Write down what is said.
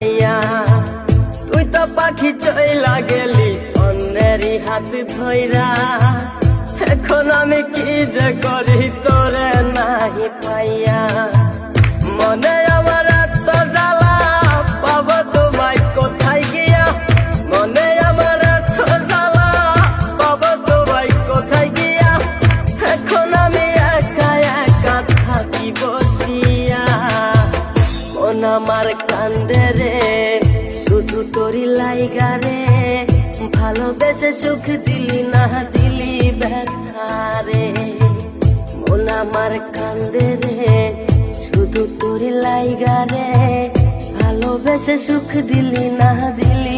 ইয়া তুই তো পাখি চইলা গেলি অন্যেরই হাত ধইরা, এখন আমি কি যে করি তোরে নাহি পাইয়া। মনে আমার এত জ্বালা পাবো তোমায় কোথায় গিয়া, মনে আমার এত জ্বালা পাবো তোমায় কোথায় গিয়া, এখন আমি একা একা থাকি বসিয়া। মন আমার কান্দে রে শুধু তোরি লাইগা রে, ভালোবেসে সুখ দিলি না দিলি ব্যথা রে। মন আমার কান্দে রে শুধু তোরি লাইগা রে, ভালোবেসে সুখ দিলি না দিলি